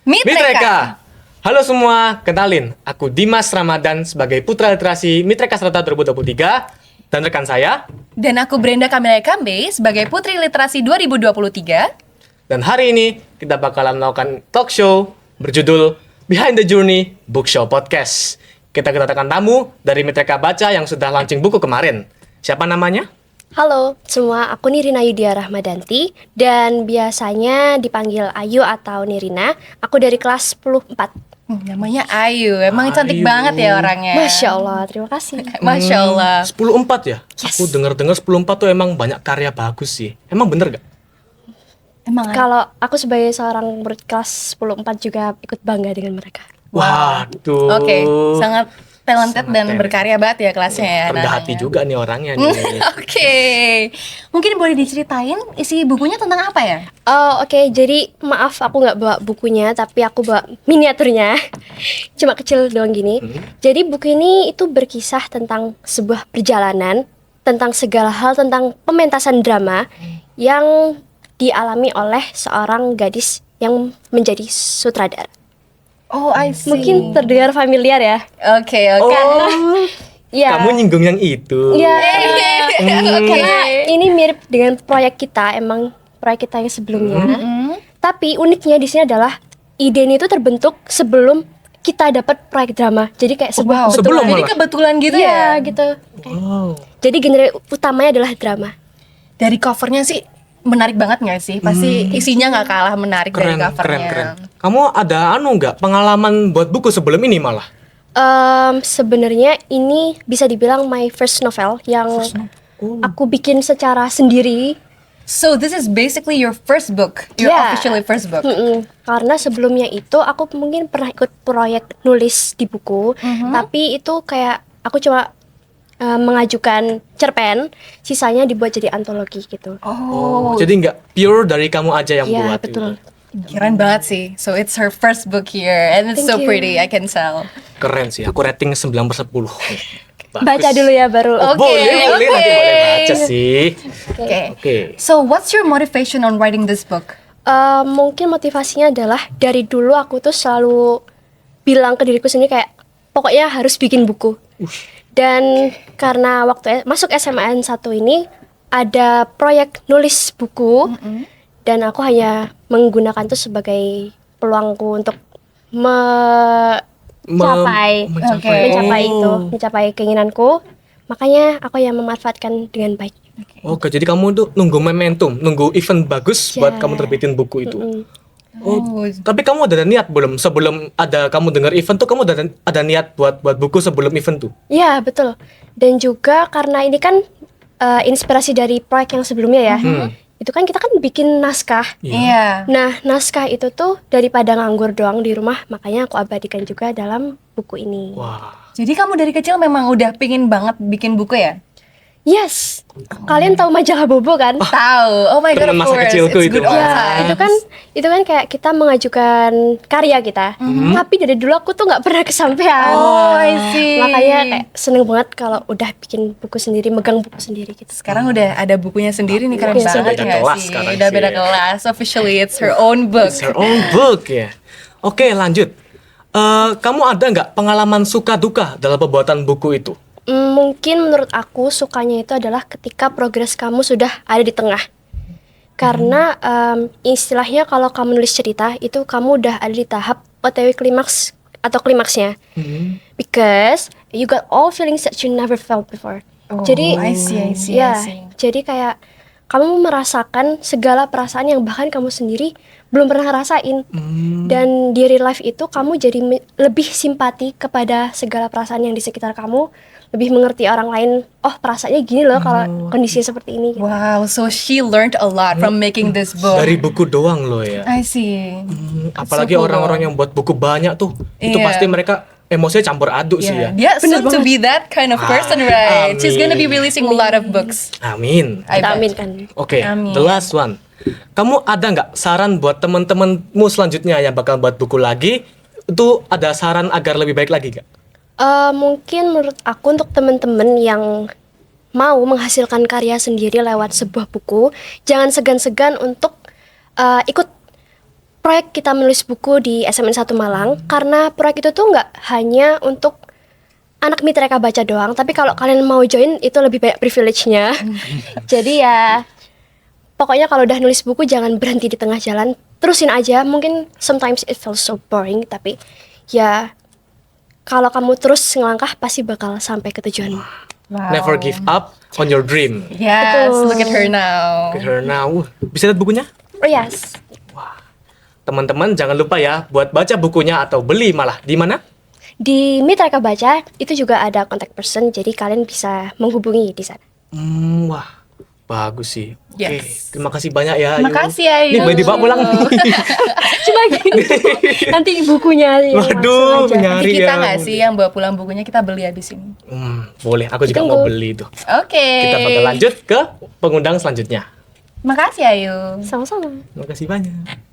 Mitreka. Halo semua, kenalin, aku Dimas Ramadan sebagai Putra Literasi Mitreka Strata 2023 dan rekan saya. Dan aku Brenda Kamila Kambe sebagai Putri Literasi 2023. Dan hari ini kita bakalan melakukan talk show berjudul Behind the Journey Book Show Podcast. Kita kedatangan tamu dari Mitreka Baca yang sudah launching buku kemarin. Siapa namanya? Halo semua, aku Nirina Yudia Rahmadanti dan biasanya dipanggil Ayu atau Nirina. Aku dari kelas 10-4. Namanya Ayu, emang cantik Ayu. banget ya orangnya. Masya Allah, terima kasih. Masya Allah. 10-4 ya? Yes. Aku dengar-dengar 10-4 tuh emang banyak karya bagus sih. Emang bener gak? Emang Kalau aku sebagai seorang murid kelas 10-4 juga ikut bangga dengan mereka. Waduh. Oke, sangat talented Sangat dan talent. berkarya banget ya kelasnya ya. Rendah hati anak-anaknya. juga nih orangnya nih. Oke, mungkin boleh diceritain isi bukunya tentang apa ya? Oh oke, jadi maaf aku nggak bawa bukunya, tapi aku bawa miniaturnya. Cuma kecil doang gini. Jadi buku ini itu berkisah tentang sebuah perjalanan, tentang segala hal, tentang pementasan drama yang dialami oleh seorang gadis yang menjadi sutradara. Oh, I see. Mungkin terdengar familiar ya. Oke. Oh, Ya. kamu nyinggung yang itu. Ya. Oke. Karena ini mirip dengan proyek kita, emang proyek kita yang sebelumnya. Tapi uniknya di sini adalah ide ini tuh terbentuk sebelum kita dapat proyek drama. Jadi kayak sebuah Wow, Sebelum Jadi malah. kebetulan gitu Iya, ya? gitu. Wow. Jadi genre utamanya adalah drama. Dari covernya sih menarik banget gak sih? Pasti isinya gak kalah menarik dari Keren, covernya. keren. Kamu ada nggak pengalaman buat buku sebelum ini malah? Sebenarnya ini bisa dibilang my first novel yang aku bikin secara sendiri. So this is basically your first book, your Yeah. officially first book. Karena sebelumnya itu aku mungkin pernah ikut proyek nulis di buku, tapi itu kayak aku cuma mengajukan cerpen, sisanya dibuat jadi antologi gitu. Oh, Jadi nggak pure dari kamu aja yang Iya, buat. betul. Gitu. keren banget sih. So it's her first book here and it's Thank so you. pretty, I can tell. Keren sih. Aku rating 9/10. Bagus. Baca dulu ya baru. Oke, Boleh, nanti oke. boleh baca sih. Oke. Oke. So what's your motivation on writing this book? Mungkin motivasinya adalah dari dulu aku tuh selalu bilang ke diriku sendiri kayak pokoknya harus bikin buku. Dan karena waktu masuk SMAN 1 ini ada proyek nulis buku dan aku hanya menggunakan itu sebagai peluangku untuk mencapai mencapai keinginanku. Makanya aku yang memanfaatkan dengan baik. Oke, jadi kamu tuh nunggu momentum, nunggu event bagus Ya. buat kamu terbitin buku itu. Oh, Oh. tapi kamu ada niat belum sebelum ada kamu dengar event tuh kamu ada niat buat buku sebelum event tuh? Ya betul. Dan juga karena ini kan inspirasi dari proyek yang sebelumnya ya. Itu kan kita kan bikin naskah. Iya. Nah, naskah itu tuh daripada nganggur doang di rumah, makanya aku abadikan juga dalam buku ini. Wah. Jadi kamu dari kecil memang udah pingin banget bikin buku ya? Yes. Kalian tahu majalah Bobo kan? Tahu. Oh my god, Teman of masa course. kecilku It's itu. good old Ya, times. Itu kan kayak kita mengajukan karya kita. Tapi dari dulu aku tuh nggak pernah kesampaian. Oh, I see. Makanya kayak seneng banget kalau udah bikin buku sendiri, megang buku sendiri gitu. Sekarang udah ada bukunya sendiri nih, keren Iya, banget beda nggak kelas sih? sekarang Udah sih. beda kelas. Officially it's her own book. It's her own book ya. Oke, lanjut. Kamu ada nggak pengalaman suka duka dalam pembuatan buku itu? Mungkin menurut aku sukanya itu adalah ketika progres kamu sudah ada di tengah. Karena istilahnya kalau kamu nulis cerita itu kamu udah ada di tahap OTW klimaks atau klimaksnya. Because you got all feelings that you never felt before. Oh, Jadi I see. jadi kayak kamu merasakan segala perasaan yang bahkan kamu sendiri belum pernah rasain. Dan di real life itu kamu jadi lebih simpati kepada segala perasaan yang di sekitar kamu, lebih mengerti orang lain. Oh, perasaannya gini loh kalau kondisinya seperti ini. Gitu. Wow, so she learned a lot from making this book. Dari buku doang loh ya. I see. Apalagi so cool. orang-orang yang buat buku banyak tuh, itu Iya. pasti mereka emosinya campur aduk sih ya. Dia soon to be that kind of person, right? She's gonna be amin. releasing a lot of books. Amin. I Kita bet. aminkan. Oke, Amin. the last one. Kamu ada nggak saran buat teman-temanmu selanjutnya yang bakal buat buku lagi? Itu ada saran agar lebih baik lagi nggak? Mungkin menurut aku untuk teman-teman yang mau menghasilkan karya sendiri lewat sebuah buku, jangan segan-segan untuk ikut proyek kita menulis buku di SMN 1 Malang karena proyek itu tuh nggak hanya untuk anak Mitra Baca doang, tapi kalau kalian mau join itu lebih banyak privilege-nya. Jadi ya pokoknya kalau udah nulis buku jangan berhenti di tengah jalan, terusin aja. Mungkin sometimes it feels so boring, tapi ya kalau kamu terus ngelangkah pasti bakal sampai ke tujuanmu. Wow. Never give up on your dream. Yes, Betul. look at her now. Look at her now. Bisa lihat bukunya? Oh yes. Teman-teman jangan lupa ya buat baca bukunya atau beli malah. Di mana? Di Mitra Baca itu juga ada contact person, jadi kalian bisa menghubungi di sana. Wah, bagus sih. Oke, Yes. terima kasih banyak ya. Ayu. Makasih Ayu. Ini boleh dibawa pulang. Cuma gini. Nanti bukunya yang Waduh, langsung aja. nyari Nanti kita ya. nggak sih yang bawa pulang bukunya, kita beli habis ini. Boleh, aku juga Ditunggu. mau beli tuh. Oke. Kita bakal lanjut ke pengundang selanjutnya. Makasih Ayu. Sama-sama. Terima kasih banyak.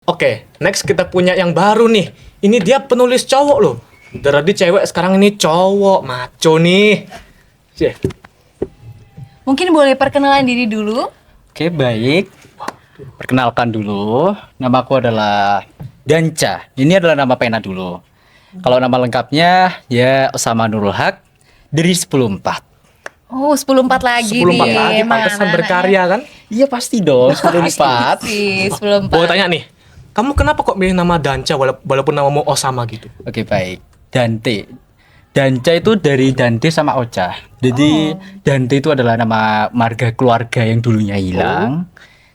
Oke, next kita punya yang baru nih. Ini dia penulis cowok loh. Dari cewek sekarang ini cowok, maco nih. Sih. Mungkin boleh perkenalan diri dulu. Oke, baik. Perkenalkan dulu, namaku adalah Danca. Ini adalah nama pena dulu. Kalau nama lengkapnya ya Osama Nurul Haq dari 104. Oh, 104 lagi 10 nih. lagi pantesan Mana berkarya kan? Iya pasti dong, 104. sih 104. Boleh tanya nih, kamu kenapa kok milih nama Danca walaupun namamu Osama gitu? Oke, baik. Dante. Danca itu dari Dante sama Ocha. Jadi Dante itu adalah nama marga keluarga yang dulunya hilang.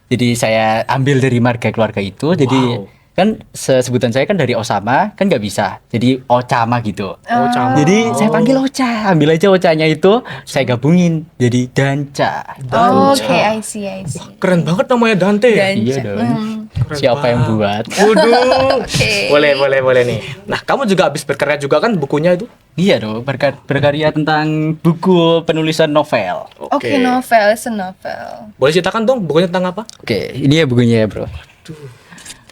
Jadi saya ambil dari marga keluarga itu. Jadi Wow. kan sebutan saya kan dari Osama, kan nggak bisa. Jadi Ochama gitu. Osama. Jadi saya panggil Ocha, ambil aja Ochanya itu, saya gabungin jadi Danca. Oke, I see. Keren banget namanya Dante. Dan- Iya dong. Keren Siapa yang banget. buat? Waduh. Oke. Boleh nih. Nah, kamu juga habis berkarya juga kan bukunya itu? Iya dong, berkarya tentang buku penulisan novel. Oke, novel, it's a novel. Boleh ceritakan dong bukunya tentang apa? Oke, ini ya bukunya ya bro.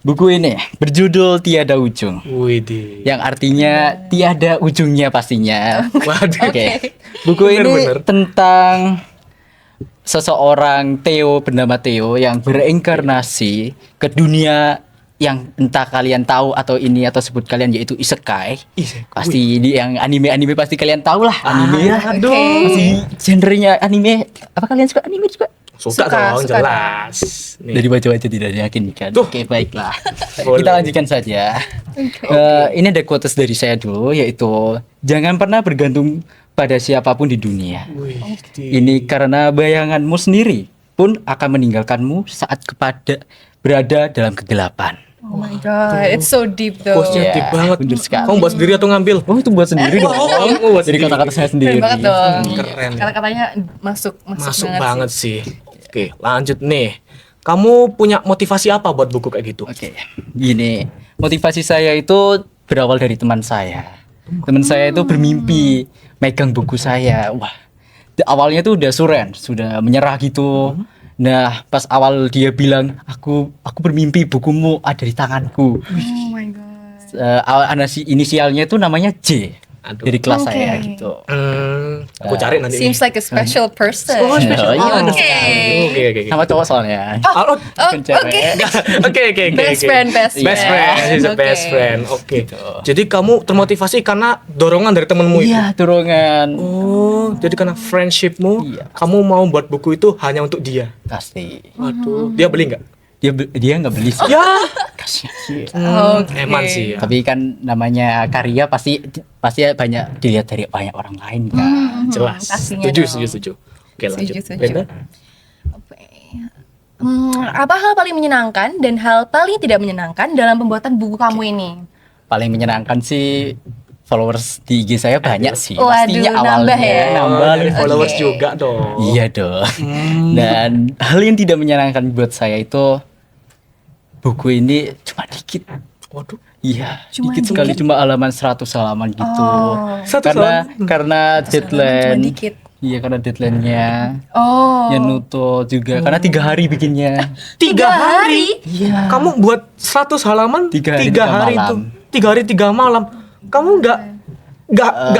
Buku ini berjudul Tiada Ujung, Widih. yang artinya tiada ujungnya pastinya. Waduh. Oke, buku ini Bener-bener. tentang seseorang Theo bernama Theo yang bereinkarnasi ke dunia yang entah kalian tahu atau ini atau sebut kalian yaitu isekai. Pasti di yang anime pasti kalian tahu lah anime ya. Aduh. Pasti genrenya anime. Apa kalian suka anime juga? Suka dong, suka jelas. Nih. Dari baca-baca tidak meyakinkan. Tuh. Oke, baiklah. Boleh. Kita lanjutkan saja. Ini ada quotes dari saya dulu, yaitu jangan pernah bergantung pada siapapun di dunia. Widih. Ini karena bayanganmu sendiri pun akan meninggalkanmu saat berada dalam kegelapan. Oh my god, it's so deep though. Quotesnya Iya, deep banget. bener sekali. Kamu buat sendiri atau ngambil? Oh, itu buat sendiri dong. Oh, buat Jadi sendiri. kata-kata saya sendiri. Keren banget dong. Keren. Kata-katanya masuk Masuk banget sih. Oke, lanjut nih. Kamu punya motivasi apa buat buku kayak gitu? Oke, gini, motivasi saya itu berawal dari teman saya. Teman saya itu bermimpi megang buku saya. Wah, awalnya tuh udah sudah menyerah gitu. Nah, pas awal dia bilang, aku bermimpi bukumu ada di tanganku. Oh my god. Inisialnya itu namanya J. Aduh. Dari kelas Oke. saya gitu. Aku cari nanti. Seems like a special person. Oh, special. Oh, iya, Oh, bener oke. sekali. Oke. Sama cowok soalnya. Oh, Bukan cewek. Oke. Best friend. Best friend, she's a Oke. best friend. Oke. Jadi kamu termotivasi karena dorongan dari temenmu itu. Iya, dorongan. Oh, jadi karena friendshipmu, Iya. kamu mau buat buku itu hanya untuk dia. Pasti. Waduh, dia beli nggak? Dia nggak beli sih. Ya, Kasian sih. Oke. eman sih ya. Tapi kan namanya karya pasti banyak dilihat dari banyak orang lain kan. Jelas. pastinya Setuju. dong. Oke, lanjut. Setuju. Brenda? Apa hal paling menyenangkan dan hal paling tidak menyenangkan dalam pembuatan buku kamu ini? Paling menyenangkan sih followers di IG saya banyak sih. Waduh, Pastinya nambah awalnya ya? nambah. Oh, dari followers Oke. juga dong. Iya dong. Dan hal yang tidak menyenangkan buat saya itu buku ini cuma dikit. Waduh. Iya, Cuma dikit sekali, dikit? cuma halaman 100 halaman gitu. Oh. 100 Karena deadline. Cuma dikit. Iya, karena deadline-nya. Oh. Ya nuto juga karena 3 hari bikinnya. 3 hari? Iya. Kamu buat 100 halaman 3 hari, 3 3 hari itu. malam. 3 hari 3 malam. Kamu nggak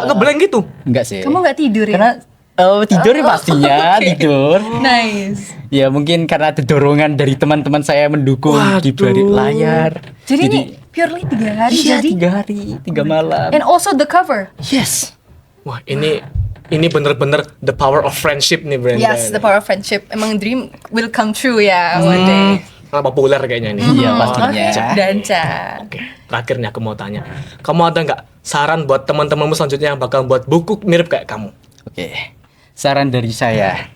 ngeblank gitu? Enggak sih. Kamu nggak tidur ya? Karena Oh, tidur ya pastinya, tidur. Nice. Ya mungkin karena ada dorongan dari teman-teman saya mendukung di balik Waduh. layar. Jadi ini purely 3 hari iya, jadi. 3 hari, 3 malam. And also the cover. Yes. Wah, ini bener-bener the power of friendship nih Brenda. Yes, the power of friendship. Emang dream will come true ya one day. Karena populer kayaknya ini. Iya, pastinya. Oke, Danca. Oke, terakhir nih aku mau tanya. Kamu ada nggak saran buat teman-temanmu selanjutnya yang bakal buat buku mirip kayak kamu? Oke. Saran dari saya.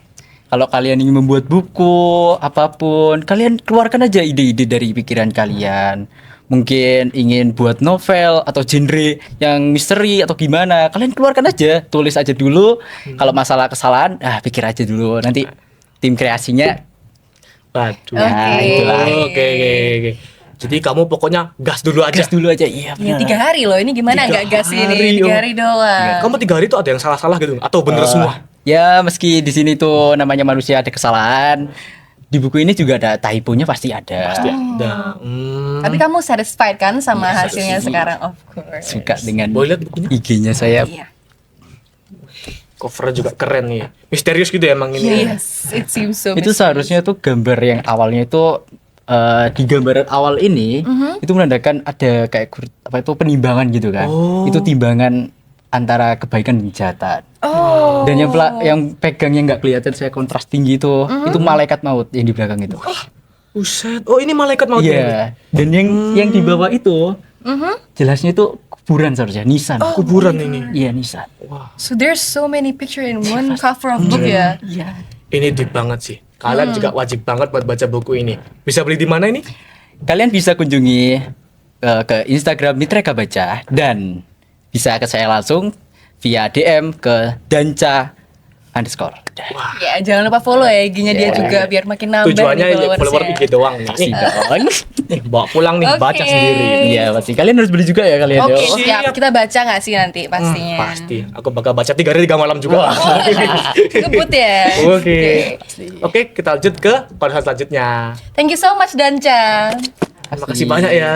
Kalau kalian ingin membuat buku apapun, kalian keluarkan aja ide-ide dari pikiran kalian. Mungkin ingin buat novel atau genre yang misteri atau gimana, kalian keluarkan aja, tulis aja dulu. Kalau masalah kesalahan, pikir aja dulu. Nanti tim kreasinya Waduh. Nah, itulah. Oke. Jadi kamu pokoknya gas dulu aja. gas dulu aja. Iya, Ya, benar. 3 hari loh. Ini gimana 3 nggak gas hari, ini? 3 oh. hari doang. Kamu 3 hari tuh ada yang salah-salah gitu atau bener semua? Ya, meski di sini tuh namanya manusia ada kesalahan, di buku ini juga ada typonya pasti ada. Pasti ada. Tapi kamu satisfied kan sama Iya, hasilnya satisfied. sekarang? Of course. Suka dengan Boleh lihat bukunya? IG-nya saya. Iya. Covernya juga keren nih. Misterius gitu ya emang ini. Yes, it seems so. Itu seharusnya tuh gambar yang awalnya itu di gambaran awal ini itu menandakan ada kayak apa itu penimbangan gitu kan. Oh. Itu timbangan antara kebaikan dan kejahatan. Oh. Dan yang pegangnya nggak kelihatan saya kontras tinggi itu malaikat maut yang di belakang itu. Buset. Oh, ini malaikat maut. Iya. Dan yang di bawah itu jelasnya itu kuburan seharusnya, nisan. Kuburan ini. Iya, nisan. Wah, So there's so many picture in one cover of book ya. Iya. ini deep banget sih. Kalian juga wajib banget buat baca buku ini. Bisa beli di mana ini? Kalian bisa kunjungi ke Instagram Mitreka Baca dan bisa ke saya langsung via DM ke Danca_. Ya, jangan lupa follow ya IG-nya dia juga biar makin nambah Tujuannya nih followersnya. follower IG doang nih. Pasti dong. Nih, bawa pulang nih, baca Oke. sendiri. Iya, pasti. Kalian harus beli juga ya kalian. Oke, yo. siap. Kita baca nggak sih nanti pastinya? Pasti. Aku bakal baca 3 hari 3 malam juga. Ngebut ya. Oke. Oke, kita lanjut ke podcast selanjutnya. Thank you so much Danca. Terima kasih banyak ya.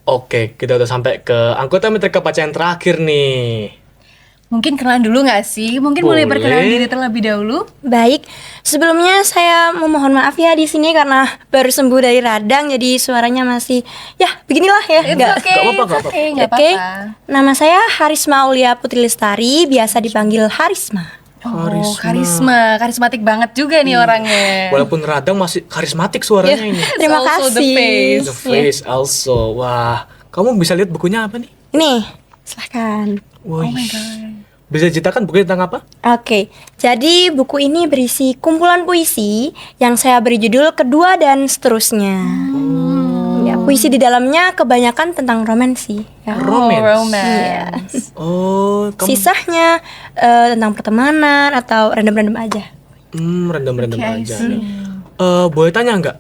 Oke, kita udah sampai ke anggota Mitreka Baca yang terakhir nih. Mungkin kenalan dulu nggak sih? Mungkin boleh Boleh. berkenalan diri terlebih dahulu. Baik, sebelumnya saya memohon maaf ya di sini karena baru sembuh dari radang, jadi suaranya masih ya beginilah ya. It's Nggak- okay, Nggak apa-apa, it's nggak okay, nggak Oke, apa-apa. nama saya Harisma Aulia Putri Lestari, biasa dipanggil Harisma. Oh, karismatik banget juga nih orangnya. Walaupun radang masih karismatik suaranya ini. Terima It's also the kasih. face. The face also. Wah, kamu bisa lihat bukunya apa nih? Nih, silahkan. Oh my god. Bisa ceritakan bukunya tentang apa? Oke, jadi buku ini berisi kumpulan puisi yang saya beri judul Kedua dan Seterusnya. Ya, puisi di dalamnya kebanyakan tentang romansi. Ya. Romance. Oh, kamu Sisanya tentang pertemanan atau random-random aja. random-random Okay, I aja. see. Boleh tanya nggak?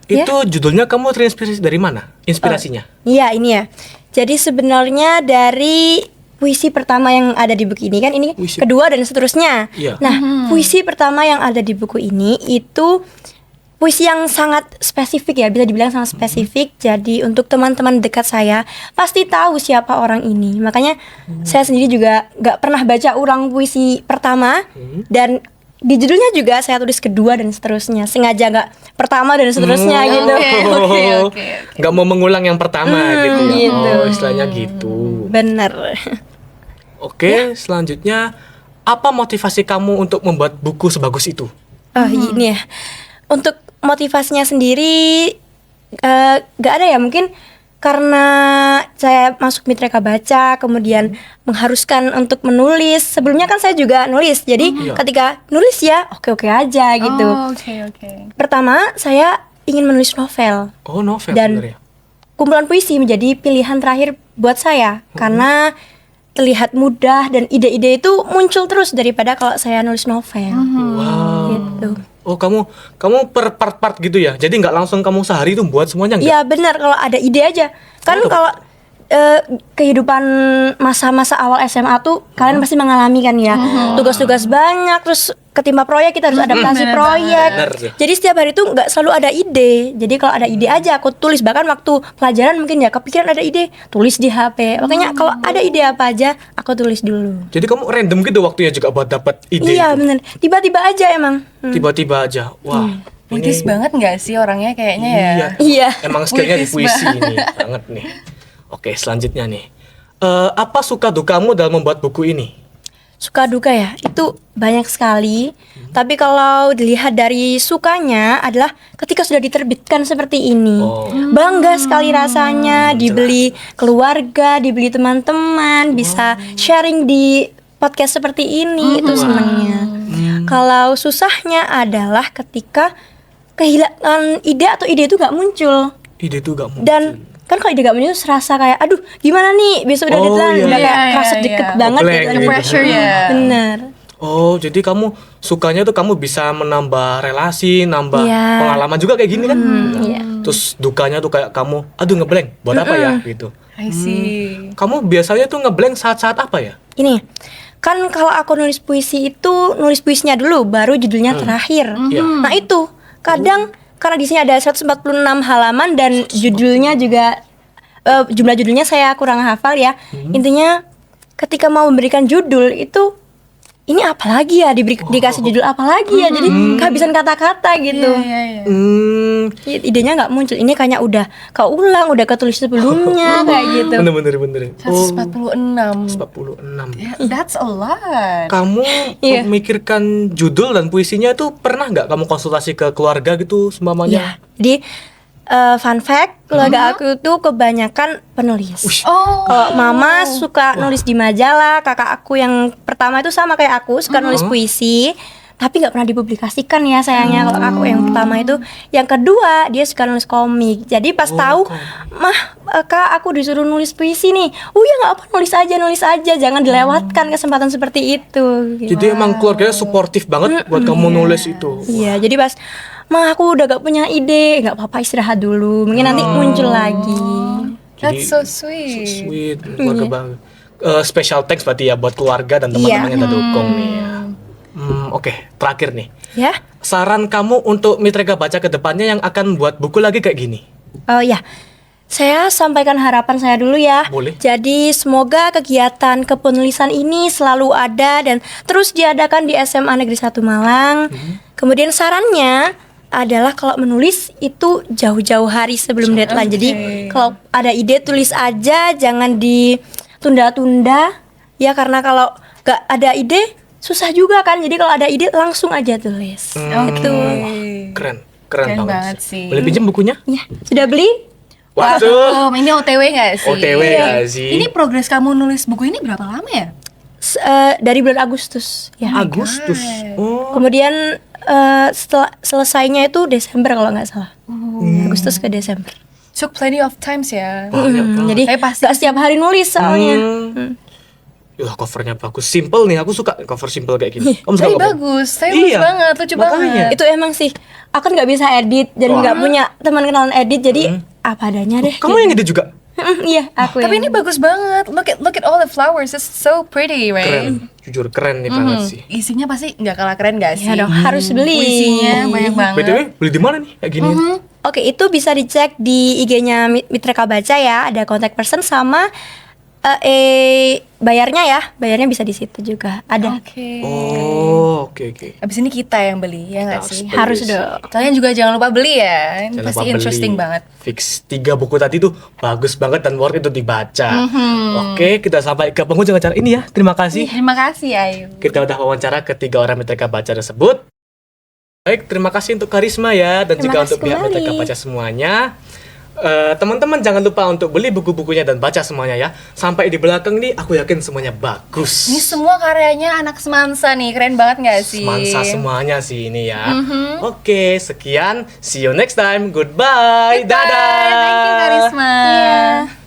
Ya. Itu judulnya kamu terinspirasi dari mana? Inspirasinya? Iya, ini ya. Jadi sebenarnya dari puisi pertama yang ada di buku ini kan ini Puisi. kedua dan seterusnya. Iya. Nah, puisi pertama yang ada di buku ini itu puisi yang sangat spesifik ya, bisa dibilang sangat spesifik. Jadi untuk teman-teman dekat saya pasti tahu siapa orang ini. Makanya saya sendiri juga nggak pernah baca ulang puisi pertama dan di judulnya juga saya tulis kedua dan seterusnya. Sengaja nggak pertama dan seterusnya gitu. Oke. Nggak mau mengulang yang pertama gitu ya? gitu. Oh, istilahnya gitu. Bener. Oke, selanjutnya apa motivasi kamu untuk membuat buku sebagus itu? Oh ini ya. Untuk motivasinya sendiri gak ada ya, mungkin karena saya masuk Mitreka Baca kemudian mengharuskan untuk menulis. Sebelumnya kan saya juga nulis, jadi Iya. ketika nulis ya oke-oke aja gitu. Oh, oke. Pertama saya ingin menulis novel, Oh, novel Dan- sebenarnya. kumpulan puisi menjadi pilihan terakhir buat saya karena terlihat mudah dan ide-ide itu muncul terus daripada kalau saya nulis novel Wow. gitu. Oh, kamu per part-part gitu ya? Jadi nggak langsung kamu sehari itu buat semuanya nggak? Iya benar, kalau ada ide aja kan Oh, kalau kehidupan masa-masa awal SMA tuh kalian pasti mengalami kan ya. Tugas-tugas banyak, terus ketimpa proyek kita harus adaptasi proyek. Bener tuh. Jadi setiap hari tuh nggak selalu ada ide. Jadi kalau ada ide aja aku tulis. Bahkan waktu pelajaran mungkin ya kepikiran ada ide, tulis di HP. Makanya kalau ada ide apa aja aku tulis dulu. Jadi kamu random gitu waktunya juga buat dapat ide Iya itu? bener. Tiba-tiba aja emang. Tiba-tiba aja. Wah. Puitis banget nggak sih orangnya kayaknya ya? Iya. Iya. Emang skillnya di Puitis puisi ini banget nih. Oke, selanjutnya nih. Apa suka dukamu dalam membuat buku ini? Suka duka ya, itu banyak sekali. Tapi kalau dilihat dari sukanya adalah ketika sudah diterbitkan seperti ini. Oh. Bangga sekali rasanya, dibeli keluarga, dibeli teman-teman, bisa sharing di podcast seperti ini, itu senangnya. Kalau susahnya adalah ketika kehilangan ide atau ide itu gak muncul. Ide itu gak muncul. Dan kan kalau ide gak muncul serasa kayak aduh gimana nih besok udah Oh, deadline, iya. udah kayak Iya, kerasa iya, deket iya. banget Ngeblank deadline. gitu. Pressure ya. Bener. Oh, jadi kamu sukanya tuh kamu bisa menambah relasi, nambah Iya. pengalaman juga kayak gini kan? Iya. Terus dukanya tuh kayak kamu, aduh ngeblank, buat apa ya gitu. I see. Kamu biasanya tuh ngeblank saat-saat apa ya? Ini kan kalau aku nulis puisi itu nulis puisinya dulu baru judulnya terakhir. Iya. Nah itu kadang karena di sini ada 146 halaman dan judulnya juga jumlah judulnya saya kurang hafal ya. Intinya ketika mau memberikan judul itu ini apa lagi ya dikasih judul apa lagi ya, jadi kehabisan kata-kata gitu. Iya, iya. Idenya nggak muncul, ini kayaknya udah keulang, udah ketulis sebelumnya kayak gitu. Bener. 146. 46. That's a lot. Kamu Iya. memikirkan judul dan puisinya itu pernah nggak kamu konsultasi ke keluarga gitu Iya, seumpamanya? jadi fun fact, keluarga aku tuh kebanyakan penulis. Oh. Kalau mama suka nulis di majalah, kakak aku yang pertama itu sama kayak aku suka nulis puisi, tapi nggak pernah dipublikasikan ya sayangnya. Kalau aku yang pertama itu, yang kedua dia suka nulis komik. Jadi pas tahu, mah kak aku disuruh nulis puisi nih, ya nggak apa nulis aja, jangan dilewatkan kesempatan seperti itu. Gitu. Jadi emang keluarganya suportif banget buat kamu nulis itu. Iya, jadi pas mah aku udah gak punya ide, nggak apa-apa istirahat dulu, mungkin nanti muncul lagi. That's so sweet. Sweet, keluarga banget. Special thanks berarti ya buat keluarga dan teman-teman yang udah dukung nih ya. Oke, terakhir nih. Ya, Saran kamu untuk Mitrega Baca ke depannya yang akan buat buku lagi kayak gini. oh ya, saya sampaikan harapan saya dulu ya. Boleh. Jadi semoga kegiatan kepenulisan ini selalu ada dan terus diadakan di SMA Negeri 1 Malang. Kemudian sarannya adalah kalau menulis itu jauh-jauh hari sebelum deadline. Jadi kalau ada ide tulis aja, jangan ditunda-tunda ya, karena kalau gak ada ide susah juga kan. Jadi kalau ada ide langsung aja tulis. Itu. Keren Keren banget banget sih. Boleh pinjam bukunya? Ya, sudah beli? Waduh, Ini OTW nggak sih? OTW nggak sih? Ini progres kamu nulis buku ini berapa lama ya? Dari bulan Agustus ya. Agustus. Oh, Kemudian setelah selesainya itu Desember kalau nggak salah. Agustus ke Desember. Took plenty of times ya. banyak banget. Jadi Tapi pasti nggak setiap hari nulis soalnya. Yah, covernya bagus, simple nih. Aku suka cover simple kayak gini. Kamu suka Tapi cover? bagus, tapi Iya, bagus banget, lucu makanya. banget. Itu emang sih. Aku nggak bisa edit dan nggak punya teman kenalan edit, jadi apa adanya deh. Kamu yang ngedit juga? Iya, aku Tapi yang. ini bagus banget. Look at all the flowers. It's so pretty, right? Keren, jujur keren nih banget sih. Isinya pasti nggak kalah keren gak sih? Ya dong, harus beli. Puisinya banyak banget. BTW, beli di mana nih kayak gini? Oke, itu bisa dicek di IG-nya Mitreka Baca ya. Ada contact person sama bayarnya bisa di situ juga. Ada. Oke. Oh, oke. Abis ini kita yang beli, ya nggak Harus sih? beli Harus sih. dong. Kalian juga jangan lupa beli ya. Ini Jangan pasti lupa beli. interesting banget. Fix 3 buku tadi tuh bagus banget dan worth itu dibaca. Oke, kita sampai ke penghujung acara ini ya. Terima kasih. Terima kasih Ayu. Kita udah wawancara ketiga orang Mitreka Baca tersebut. Baik, terima kasih untuk Karisma ya dan Terima juga kasih untuk pihak kembali. Mitreka Baca semuanya. Teman-teman jangan lupa untuk beli buku-bukunya dan baca semuanya ya. Sampai di belakang nih aku yakin semuanya bagus. Ini semua karyanya anak semansa nih, keren banget gak sih? Semansa semuanya sih ini ya. Oke, sekian. See you next time. Goodbye. Bye. Dadah. Thank you Karisma. Iya.